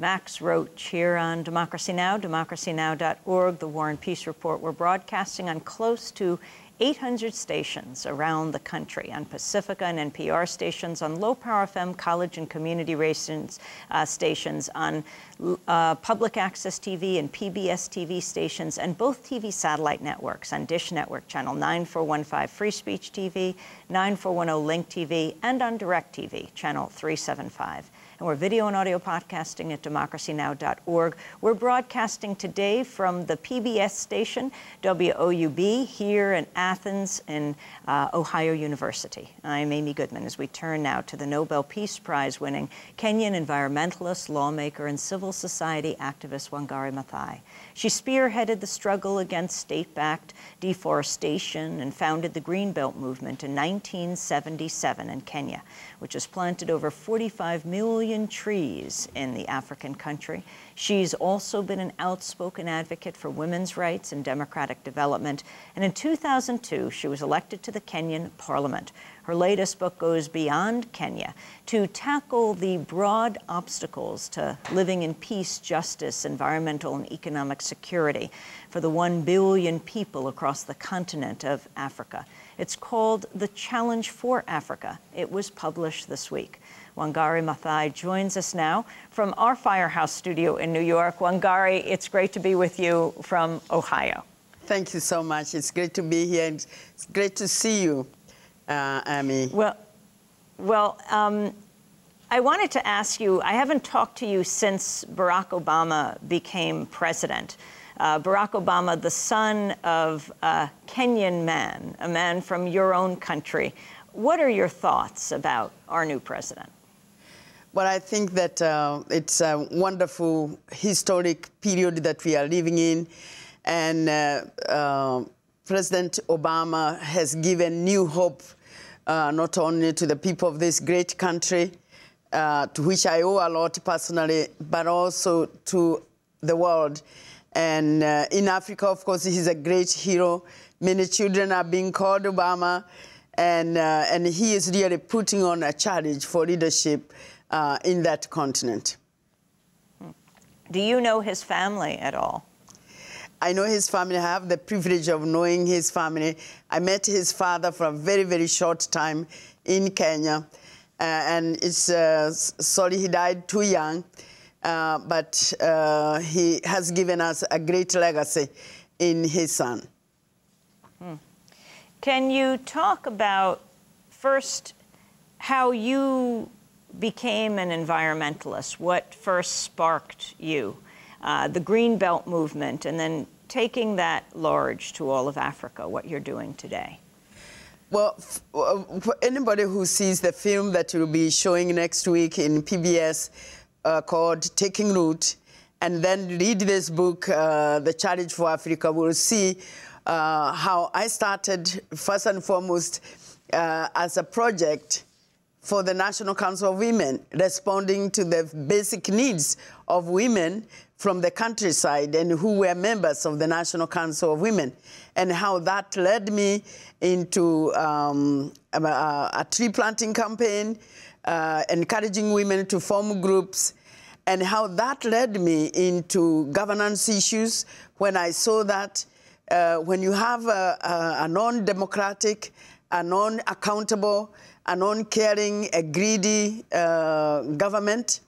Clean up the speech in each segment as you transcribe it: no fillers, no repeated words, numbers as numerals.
Max Roach here on Democracy Now!, democracynow.org, the War and Peace Report. We're broadcasting on close to 800 stations around the country, on Pacifica and NPR stations, on low-power FM, college and community stations, on public access TV and PBS TV stations, and both TV satellite networks on Dish Network Channel 9415 Free Speech TV, 9410 Link TV, and on DirecTV Channel 375. And we're video and audio podcasting at democracynow.org. We're broadcasting today from the PBS station, WOUB, here in Athens in Ohio University. I'm Amy Goodman as we turn now to the Nobel Peace Prize-winning Kenyan environmentalist, lawmaker, and civil society activist Wangari Maathai. She spearheaded the struggle against state-backed deforestation and founded the Greenbelt movement in 1977 in Kenya, which has planted over 45 million trees in the African country. She's also been an outspoken advocate for women's rights and democratic development. And in 2002, she was elected to the Kenyan parliament. Her latest book goes beyond Kenya to tackle the broad obstacles to living in peace, justice, environmental, and economic security for the 1 billion people across the continent of Africa. It's called The Challenge for Africa. It was published this week. Wangari Maathai joins us now from our Firehouse studio in New York. Wangari, it's great to be with you from Ohio. Thank you so much. It's great to be here, and it's great to see you, Amy. Well, I wanted to ask you, I haven't talked to you since Barack Obama became president. Barack Obama, the son of a Kenyan man, a man from your own country. What are your thoughts about our new president? Well, I think that it's a wonderful historic period that we are living in. And President Obama has given new hope, not only to the people of this great country, to which I owe a lot personally, but also to the world. And in Africa, of course, he's a great hero. Many children are being called Obama, and he is really putting on a challenge for leadership in that continent. Do you know his family at all? I know his family. I have the privilege of knowing his family. I met his father for a very, very short time in Kenya, and it's sorry he died too young. But he has given us a great legacy in his son. Can you talk about, first, how you became an environmentalist? What first sparked you? The Greenbelt movement, and then taking that large to all of Africa, what you're doing today. Well, for anybody who sees the film that will be showing next week in PBS, called Taking Root, and then read this book, The Challenge for Africa, will see how I started, first and foremost, as a project for the National Council of Women, responding to the basic needs of women from the countryside and who were members of the National Council of Women, and how that led me into a tree planting campaign, encouraging women to form groups, and how that led me into governance issues when I saw that when you have a non-democratic, a non-accountable, a non-caring, a greedy government,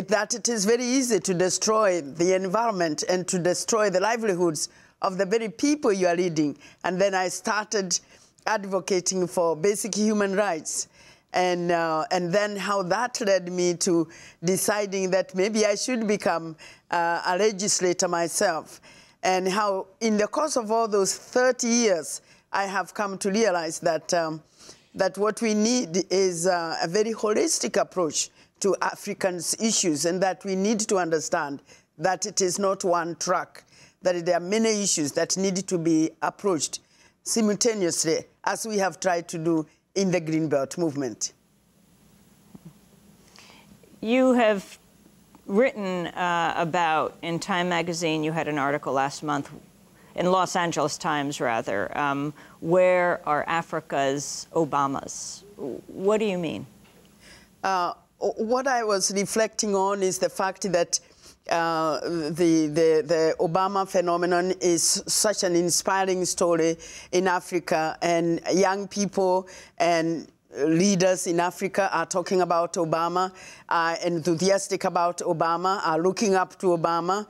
that it is very easy to destroy the environment and to destroy the livelihoods of the very people you are leading. And then I started advocating for basic human rights. And then how that led me to deciding that maybe I should become a legislator myself. And how in the course of all those 30 years, I have come to realize that, that what we need is a very holistic approach to Africans' issues, and that we need to understand that it is not one track, that there are many issues that need to be approached simultaneously, as we have tried to do in the Greenbelt movement. You have written about, in Time magazine, you had an article last month, in Los Angeles Times rather, where are Africa's Obamas? What do you mean? what I was reflecting on is the fact that the Obama phenomenon is such an inspiring story in Africa, and young people and leaders in Africa are talking about Obama, are enthusiastic about Obama, are looking up to Obama,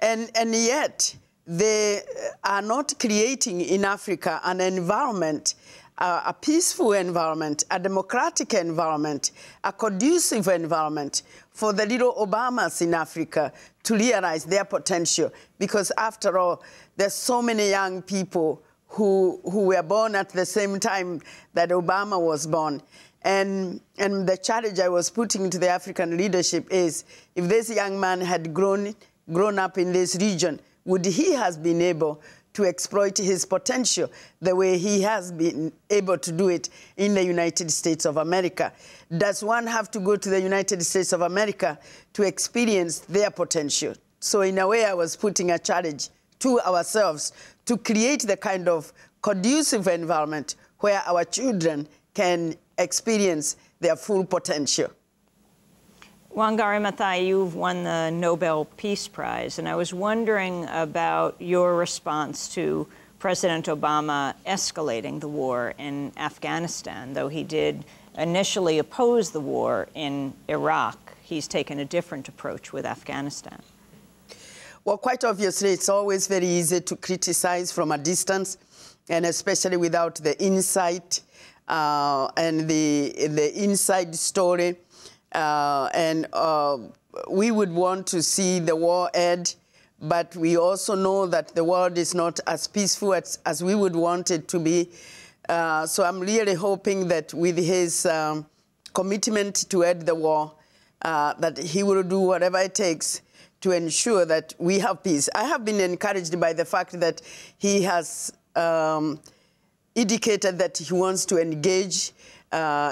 and yet they are not creating in Africa an environment, a peaceful environment, a democratic environment, a conducive environment for the little Obamas in Africa to realize their potential. Because after all, there's so many young people who were born at the same time that Obama was born. And the challenge I was putting to the African leadership is, if this young man had grown up in this region, would he have been able to exploit his potential the way he has been able to do it in the United States of America? Does one have to go to the United States of America to experience their potential? So in a way, I was putting a challenge to ourselves to create the kind of conducive environment where our children can experience their full potential. Wangari Maathai, you've won the Nobel Peace Prize, and I was wondering about your response to President Obama escalating the war in Afghanistan. Though he did initially oppose the war in Iraq, he's taken a different approach with Afghanistan. Well, quite obviously, it's always very easy to criticize from a distance, and especially without the insight and the inside story. We would want to see the war end, but we also know that the world is not as peaceful as we would want it to be. So I'm really hoping that with his commitment to end the war, that he will do whatever it takes to ensure that we have peace. I have been encouraged by the fact that he has indicated that he wants to engage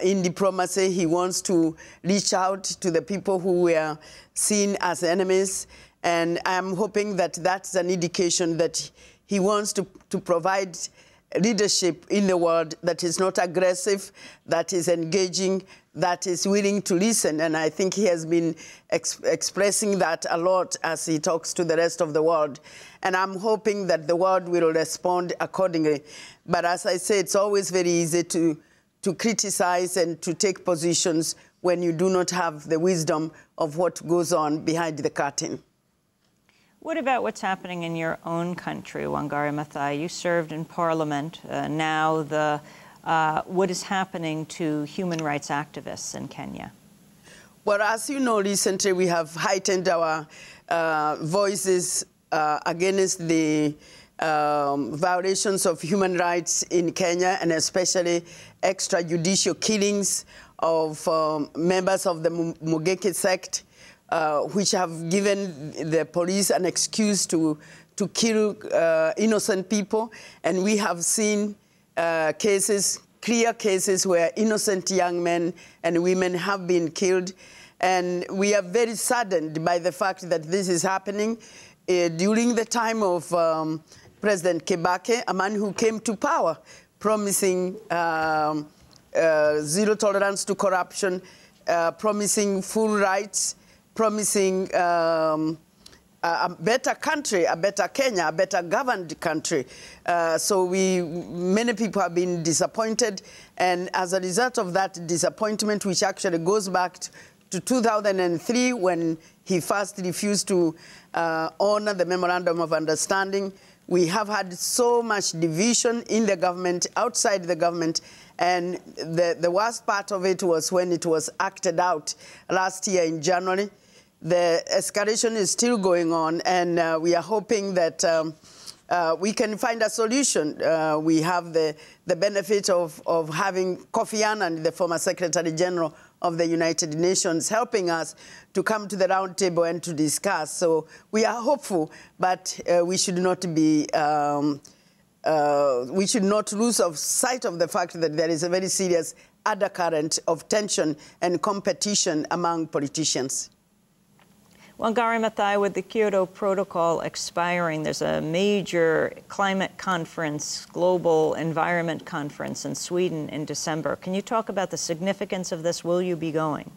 in diplomacy. He wants to reach out to the people who were seen as enemies. And I'm hoping that that's an indication that he wants to provide leadership in the world that is not aggressive, that is engaging, that is willing to listen. And I think he has been expressing that a lot as he talks to the rest of the world. And I'm hoping that the world will respond accordingly. But as I say, it's always very easy to criticize and to take positions when you do not have the wisdom of what goes on behind the curtain. What about what's happening in your own country, Wangari Maathai? You served in Parliament. Now what is happening to human rights activists in Kenya? Well, as you know, recently we have heightened our voices against the violations of human rights in Kenya, and especially extrajudicial killings of members of the Mugeke sect, which have given the police an excuse to kill innocent people. And we have seen cases, clear cases, where innocent young men and women have been killed. And we are very saddened by the fact that this is happening during the time of President Kibaki, a man who came to power promising zero tolerance to corruption, promising full rights, promising a better country, a better Kenya, a better governed country. So many people have been disappointed, and as a result of that disappointment, which actually goes back to 2003, when he first refused to honor the Memorandum of Understanding, we have had so much division in the government, outside the government, and the worst part of it was when it was acted out last year in January. The escalation is still going on, and we are hoping that we can find a solution. We have the benefit of having Kofi Annan, the former Secretary General of the United Nations, helping us to come to the round table and to discuss. So we are hopeful, but we should not be we should not lose sight of the fact that there is a very serious undercurrent of tension and competition among politicians. Wangari Maathai, with the Kyoto Protocol expiring, there's a major climate conference, global environment conference in Sweden in December. Can you talk about the significance of this? Will you be going?